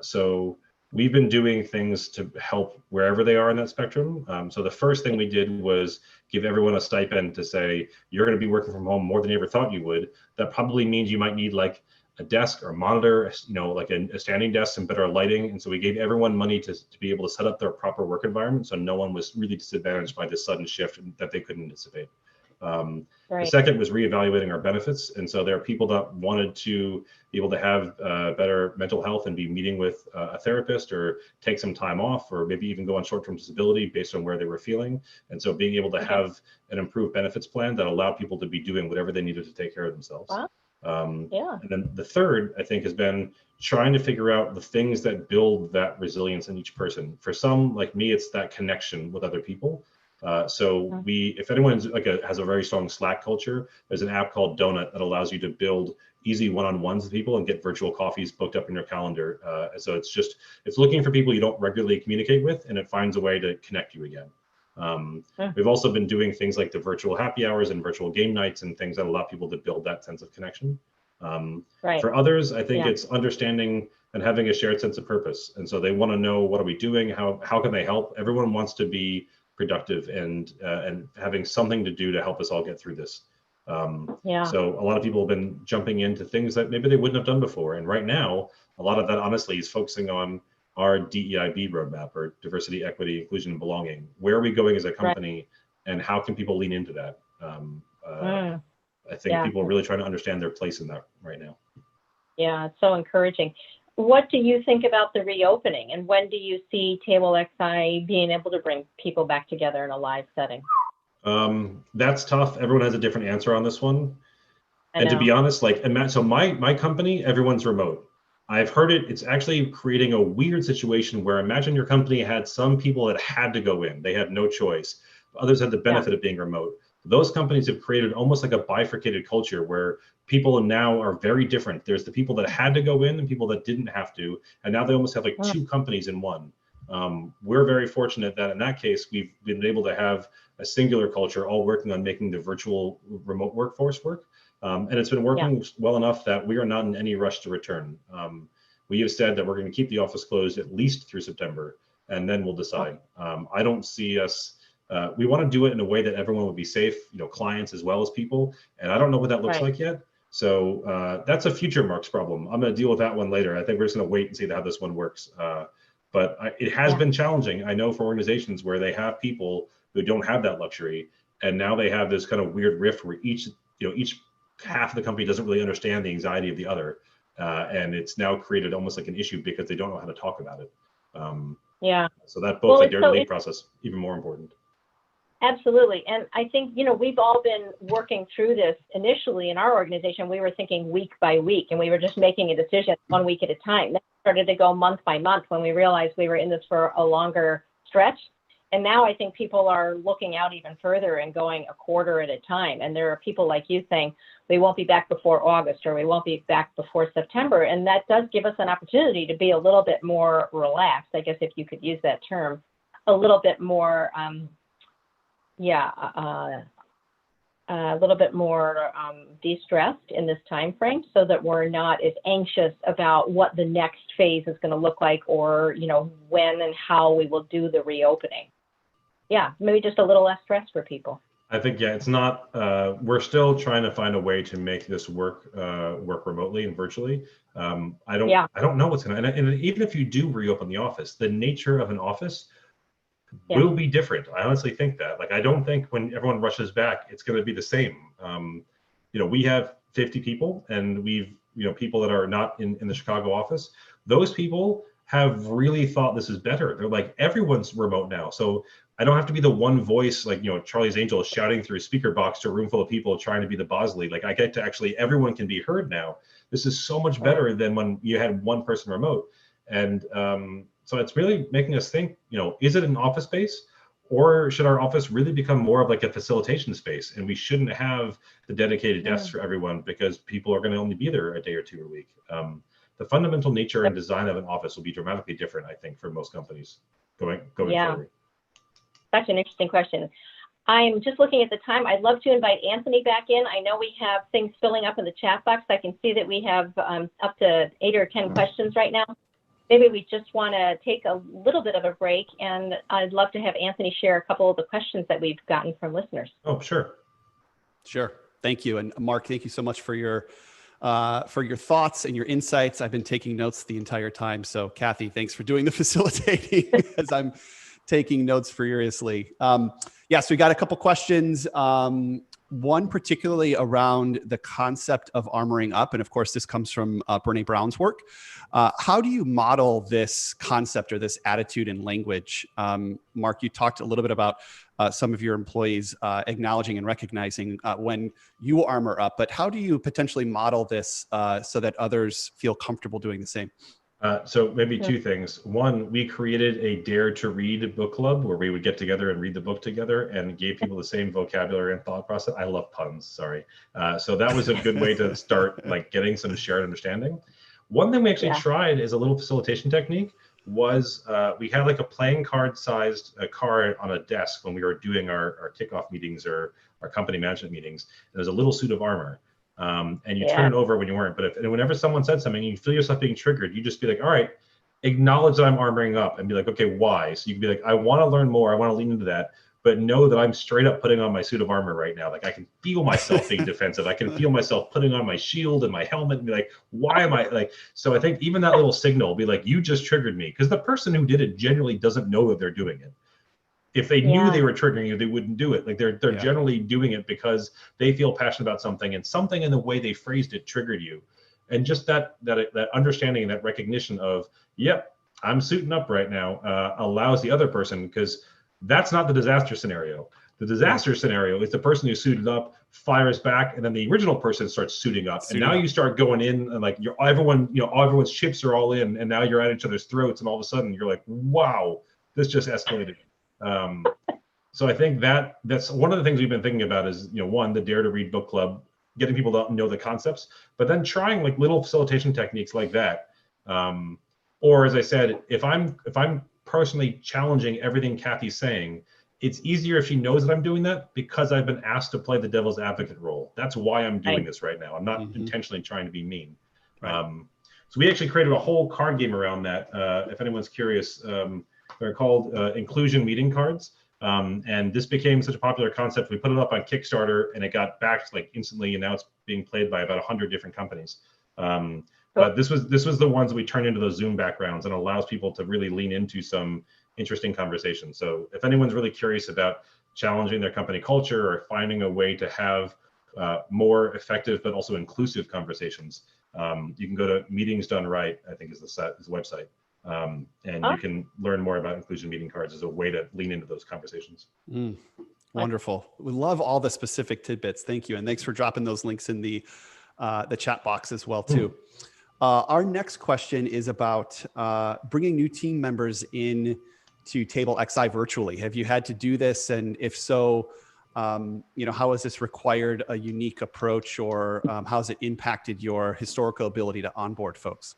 So we've been doing things to help wherever they are in that spectrum. So the first thing we did was give everyone a stipend to say, you're going to be working from home more than you ever thought you would. That probably means you might need like a desk or a monitor, like a standing desk and better lighting. And so we gave everyone money to be able to set up their proper work environment, so no one was really disadvantaged by this sudden shift that they couldn't anticipate. The second was reevaluating our benefits. And so there are people that wanted to be able to have better mental health and be meeting with a therapist, or take some time off, or maybe even go on short-term disability based on where they were feeling. And so being able to have an improved benefits plan that allowed people to be doing whatever they needed to take care of themselves. Wow. And then the third, I think, has been trying to figure out the things that build that resilience in each person. For some, like me, it's that connection with other people. If anyone has a very strong Slack culture, there's an app called Donut that allows you to build easy one-on-ones with people and get virtual coffees booked up in your calendar. So it's looking for people you don't regularly communicate with, and it finds a way to connect you again. We've also been doing things like the virtual happy hours and virtual game nights and things that allow people to build that sense of connection. For others, I think it's understanding and having a shared sense of purpose. And so they want to know, what are we doing? How can they help? Everyone wants to be productive and having something to do to help us all get through this. So a lot of people have been jumping into things that maybe they wouldn't have done before. And right now, a lot of that honestly is focusing on our DEIB roadmap, or diversity, equity, inclusion, and belonging. Where are we going as a company, and how can people lean into that? I think people are really trying to understand their place in that right now. Yeah, it's so encouraging. What do you think about the reopening, and when do you see Table XI being able to bring people back together in a live setting? That's tough. Everyone has a different answer on this one. And to be honest, so my company, everyone's remote. I've heard it's actually creating a weird situation where, imagine your company had some people that had to go in, they had no choice. Others had the benefit of being remote. Those companies have created almost like a bifurcated culture where people now are very different. There's the people that had to go in and people that didn't have to, and now they almost have like two companies in one. We're very fortunate that in that case, we've been able to have a singular culture, all working on making the virtual remote workforce work. And it's been working well enough that we are not in any rush to return. We have said that we're going to keep the office closed at least through September, and then we'll decide. I don't see us, we want to do it in a way that everyone would be safe, clients as well as people. And I don't know what that looks like yet. So that's a future Mark's problem. I'm going to deal with that one later. I think we're just going to wait and see how this one works. But it has been challenging. I know for organizations where they have people who don't have that luxury, and now they have this kind of weird rift where each half of the company doesn't really understand the anxiety of the other. And it's now created almost like an issue because they don't know how to talk about it. So that both the dare to lead process, even more important. Absolutely. And I think, we've all been working through this. Initially in our organization, we were thinking week by week, and we were just making a decision 1 week at a time. Then it started to go month by month when we realized we were in this for a longer stretch. And now I think people are looking out even further and going a quarter at a time. And there are people like you saying, we won't be back before August, or we won't be back before September. And that does give us an opportunity to be a little bit more relaxed, I guess, if you could use that term, a little bit more, a little bit more de-stressed in this time frame, so that we're not as anxious about what the next phase is going to look like, or, when and how we will do the reopening. Maybe just a little less stress for people. I think, it's not, we're still trying to find a way to make this work remotely and virtually. I don't know what's going to, and even if you do reopen the office, the nature of an office will be different. I honestly think that. I don't think when everyone rushes back, it's going to be the same. We have 50 people, and we've, people that are not in the Chicago office. Those people have really thought this is better. They're like, everyone's remote now. So I don't have to be the one voice, like, Charlie's Angel shouting through a speaker box to a room full of people trying to be the Bosley. Like, I get to actually, everyone can be heard now. This is so much better than when you had one person remote. And so it's really making us think, is it an office space, or should our office really become more of like a facilitation space? And we shouldn't have the dedicated desks for everyone, because people are going to only be there a day or two a week. The fundamental nature and design of an office will be dramatically different, I think, for most companies going forward. Such an interesting question. I'm just looking at the time. I'd love to invite Anthony back in. I know we have things filling up in the chat box. I can see that we have up to 8 or 10 questions right now. Maybe we just want to take a little bit of a break, and I'd love to have Anthony share a couple of the questions that we've gotten from listeners. Oh, sure. Sure. Thank you. And Mark, thank you so much for your thoughts and your insights. I've been taking notes the entire time. So Kathy, thanks for doing the facilitating as I'm taking notes furiously. So we got a couple questions. One particularly around the concept of armoring up. And of course, this comes from Brene Brown's work. How do you model this concept or this attitude and language? Mark, you talked a little bit about some of your employees acknowledging and recognizing when you armor up, but how do you potentially model this so that others feel comfortable doing the same? So maybe two things. One, we created a Dare to Read book club where we would get together and read the book together, and gave people the same vocabulary and thought process. I love puns, sorry. So that was a good way to start like getting some shared understanding. One thing we actually tried as a little facilitation technique was we had like a playing card sized card on a desk when we were doing our kickoff meetings or our company management meetings. There's a little suit of armor. And you turn it over when you weren't. But whenever someone said something and you feel yourself being triggered, you just be like, all right, acknowledge that I'm armoring up, and be like, okay, why? So you can be like, I want to learn more. I want to lean into that, but know that I'm straight up putting on my suit of armor right now. Like, I can feel myself being defensive. I can feel myself putting on my shield and my helmet and be like, why am I like, so I think even that little signal will be like, you just triggered me. Because the person who did it genuinely doesn't know that they're doing it. If they knew they were triggering you, they wouldn't do it. Like they're generally doing it because they feel passionate about something, and something in the way they phrased it triggered you. And just that understanding and that recognition of, yep, I'm suiting up right now, allows the other person, because that's not the disaster scenario. The disaster scenario is the person who suited up fires back, and then the original person starts suiting up. And now you start going in, and like everyone's chips are all in, and now you're at each other's throats, and all of a sudden you're like, wow, this just escalated. So I think that's one of the things we've been thinking about is, one, the Dare to Read book club, getting people to know the concepts, but then trying like little facilitation techniques like that. Or as I said, if I'm personally challenging everything Kathy's saying, it's easier if she knows that I'm doing that, because I've been asked to play the devil's advocate role. That's why I'm doing this right now. I'm not intentionally trying to be mean. So we actually created a whole card game around that. If anyone's curious, they're called inclusion meeting cards. And this became such a popular concept. We put it up on Kickstarter, and it got backed like instantly, and now it's being played by about 100 different companies. But this was the ones that we turned into those Zoom backgrounds, and allows people to really lean into some interesting conversations. So if anyone's really curious about challenging their company culture or finding a way to have more effective but also inclusive conversations, you can go to Meetings Done Right, I think is the website. And you can learn more about inclusion meeting cards as a way to lean into those conversations. Wonderful. We love all the specific tidbits. Thank you. And thanks for dropping those links in the chat box as well, too. Our next question is about bringing new team members in to Table XI virtually. Have you had to do this? And if so, how has this required a unique approach, or how has it impacted your historical ability to onboard folks?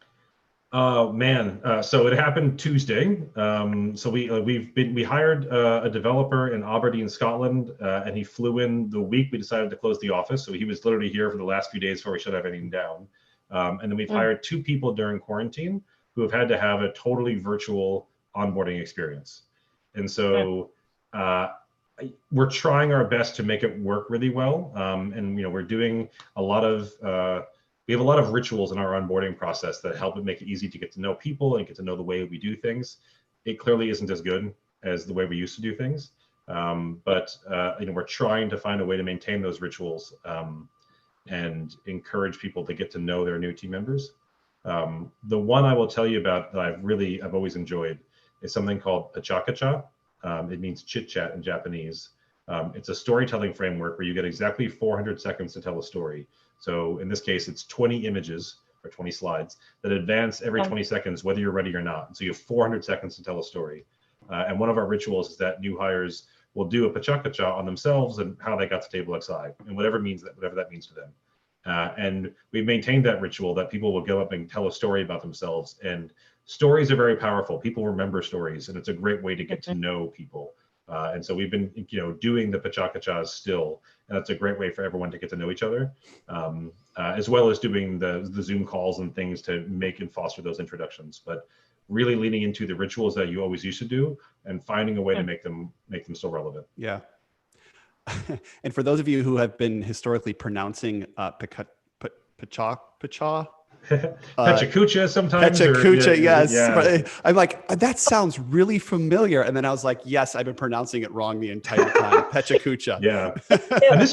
Oh man, so it happened Tuesday. So we hired a developer in Aberdeen, Scotland, and he flew in the week we decided to close the office. So he was literally here for the last few days before we shut everything down. And then we've hired 2 people during quarantine who have had to have a totally virtual onboarding experience. And so we're trying our best to make it work really well. And we're doing a lot of we have a lot of rituals in our onboarding process that help it make it easy to get to know people and get to know the way we do things. It clearly isn't as good as the way we used to do things, but we're trying to find a way to maintain those rituals and encourage people to get to know their new team members. The one I will tell you about that I've always enjoyed is something called Pachakacha. It means chit chat in Japanese. It's a storytelling framework where you get exactly 400 seconds to tell a story. So in this case, it's 20 images or 20 slides that advance every 20 seconds, whether you're ready or not. So you have 400 seconds to tell a story. And one of our rituals is that new hires will do a pacha-kacha on themselves and how they got to Table XI and whatever that means to them. And we've maintained that ritual that people will go up and tell a story about themselves. And stories are very powerful. People remember stories, and it's a great way to get to know people. And so we've been, doing the pacha-kachas still, and that's a great way for everyone to get to know each other, as well as doing the Zoom calls and things to make and foster those introductions. But really leaning into the rituals that you always used to do and finding a way to make them still relevant. Yeah. And for those of you who have been historically pronouncing pacha, Pechakucha sometimes. Pechakucha, yes. Yeah. I'm like, that sounds really familiar. And then I was like, yes, I've been pronouncing it wrong the entire time. Pechakucha. Yeah. And this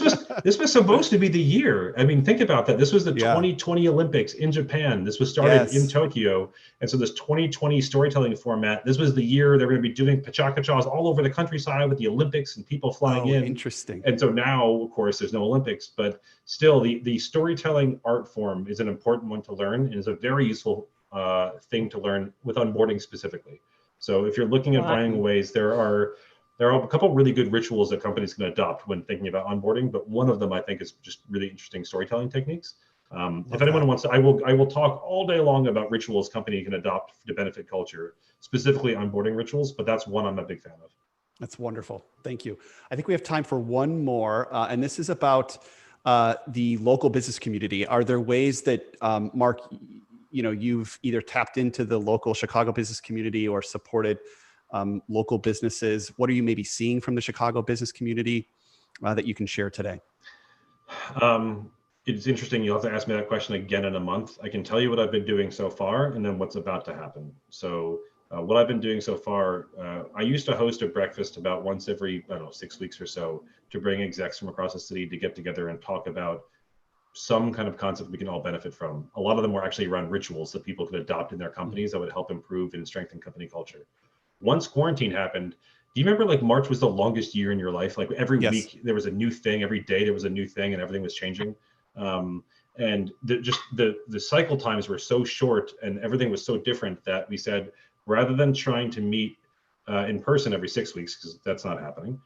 was supposed to be the year. I mean, think about that. This was the 2020 Olympics in Japan. This was started in Tokyo. And so this 2020 storytelling format, this was the year they're going to be doing pacha-kachas all over the countryside with the Olympics and people flying in. Interesting. And so now, of course, there's no Olympics, but still the storytelling art form is an important one to learn and is a very useful thing to learn with onboarding specifically. So if you're looking at finding ways, there are a couple of really good rituals that companies can adopt when thinking about onboarding, but one of them I think is just really interesting storytelling techniques. If anyone wants to, I will talk all day long about rituals company can adopt to benefit culture, specifically onboarding rituals, but that's one I'm a big fan of. That's wonderful. Thank you. I think we have time for one more, and this is about the local business community. Are there ways that, Mark, you've either tapped into the local Chicago business community or supported local businesses? What are you maybe seeing from the Chicago business community that you can share today? It's interesting. You'll have to ask me that question again in a month. I can tell you what I've been doing so far and then what's about to happen. So what I've been doing so far, I used to host a breakfast about once every, 6 weeks or so to bring execs from across the city to get together and talk about some kind of concept we can all benefit from. A lot of them were actually around rituals that people could adopt in their companies that would help improve and strengthen company culture. Once quarantine happened, do you remember like March was the longest year in your life? Like every week there was a new thing, every day there was a new thing and everything was changing. And the cycle times were so short and everything was so different that we said, rather than trying to meet in person every 6 weeks, because that's not happening,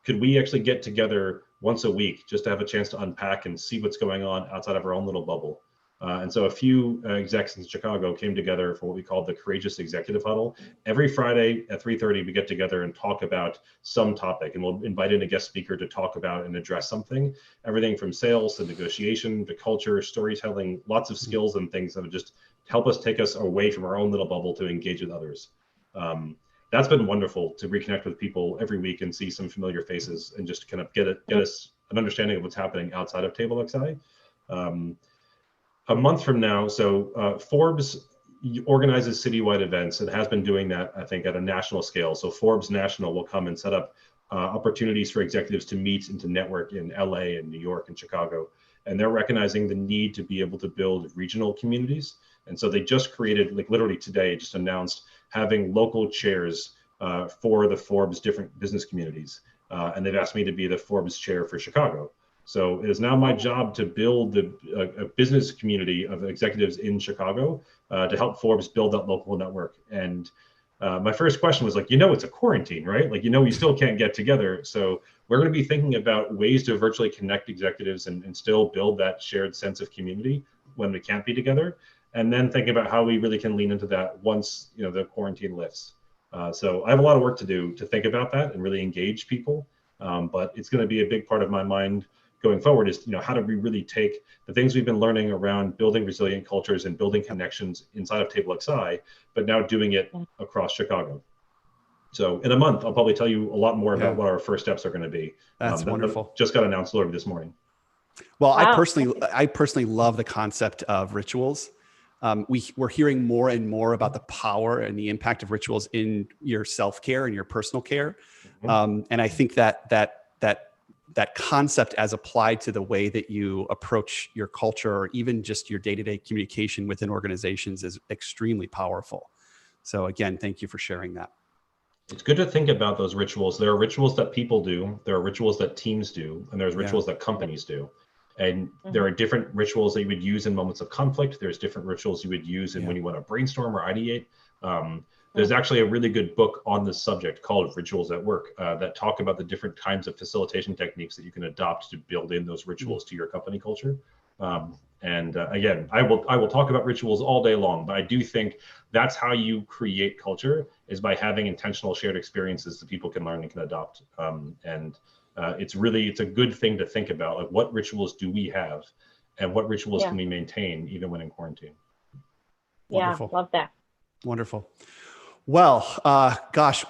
could we actually get together once a week just to have a chance to unpack and see what's going on outside of our own little bubble? And so a few execs in Chicago came together for what we call the Courageous Executive Huddle. Every Friday at 3:30, we get together and talk about some topic, and we'll invite in a guest speaker to talk about and address something, everything from sales to negotiation to culture, storytelling, lots of skills and things that would just help us take us away from our own little bubble to engage with others. That's been wonderful to reconnect with people every week and see some familiar faces and just kind of get us an understanding of what's happening outside of Table XI. A month from now, so Forbes organizes citywide events and has been doing that, I think, at a national scale. So Forbes National will come and set up opportunities for executives to meet and to network in LA and New York and Chicago. And they're recognizing the need to be able to build regional communities. And so they just created, like literally today, just announced having local chairs for the Forbes different business communities. And they've asked me to be the Forbes chair for Chicago. So it is now my job to build a business community of executives in Chicago to help Forbes build that local network. And my first question was like, it's a quarantine, right? Like, we still can't get together. So we're going to be thinking about ways to virtually connect executives and still build that shared sense of community when we can't be together. And then thinking about how we really can lean into that once, the quarantine lifts. So I have a lot of work to do to think about that and really engage people. But it's going to be a big part of my mind going forward is, how do we really take the things we've been learning around building resilient cultures and building connections inside of Table XI, but now doing it across Chicago. So in a month, I'll probably tell you a lot more about what our first steps are going to be. That's wonderful. Just got announced literally this morning. Well, wow. I personally love the concept of rituals. We're hearing more and more about the power and the impact of rituals in your self-care and your personal care. And I think that concept as applied to the way that you approach your culture or even just your day-to-day communication within organizations is extremely powerful. So again, thank you for sharing that. It's good to think about those rituals. There are rituals that people do, there are rituals that teams do, and there's rituals that companies do. And there are different rituals that you would use in moments of conflict. There's different rituals you would use in when you want to brainstorm or ideate. There's actually a really good book on this subject called Rituals at Work that talk about the different kinds of facilitation techniques that you can adopt to build in those rituals to your company culture. Again, I will talk about rituals all day long, but I do think that's how you create culture, is by having intentional shared experiences that people can learn and can adopt. It's a good thing to think about, like, what rituals do we have and what rituals can we maintain even when in quarantine? Wonderful. Yeah, love that. Wonderful. Well, gosh,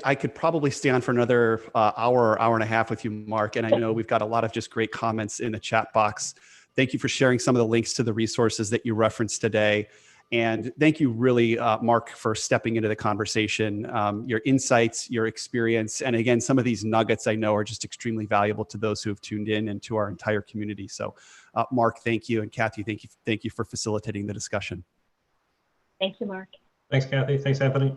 I could probably stay on for another hour and a half with you, Mark. And I know we've got a lot of just great comments in the chat box. Thank you for sharing some of the links to the resources that you referenced today. And thank you really, Mark, for stepping into the conversation. Your insights, your experience, and again, some of these nuggets I know are just extremely valuable to those who have tuned in and to our entire community. So Mark, thank you. And Kathy, thank you for facilitating the discussion. Thank you, Mark. Thanks, Kathy. Thanks, Anthony.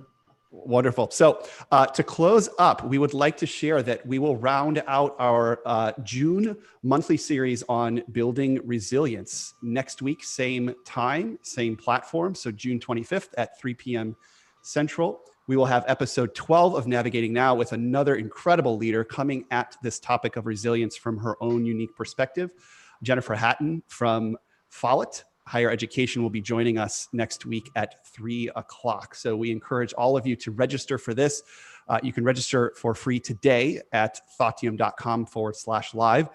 Wonderful. So to close up, we would like to share that we will round out our June monthly series on building resilience next week, same time, same platform. So June 25th at 3 p.m. Central. We will have episode 12 of Navigating Now with another incredible leader coming at this topic of resilience from her own unique perspective. Jennifer Hatton from Follett Higher Education will be joining us next week at 3 o'clock. So we encourage all of you to register for this. You can register for free today at Thoughtium.com/live.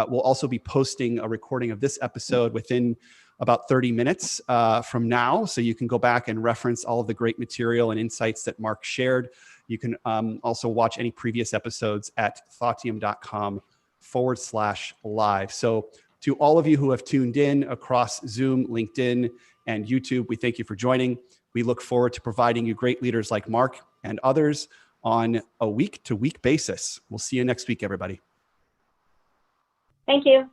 We'll also be posting a recording of this episode within about 30 minutes from now. So you can go back and reference all of the great material and insights that Mark shared. You can also watch any previous episodes at Thoughtium.com/live. So to all of you who have tuned in across Zoom, LinkedIn, and YouTube, we thank you for joining. We look forward to providing you great leaders like Mark and others on a week-to-week basis. We'll see you next week, everybody. Thank you.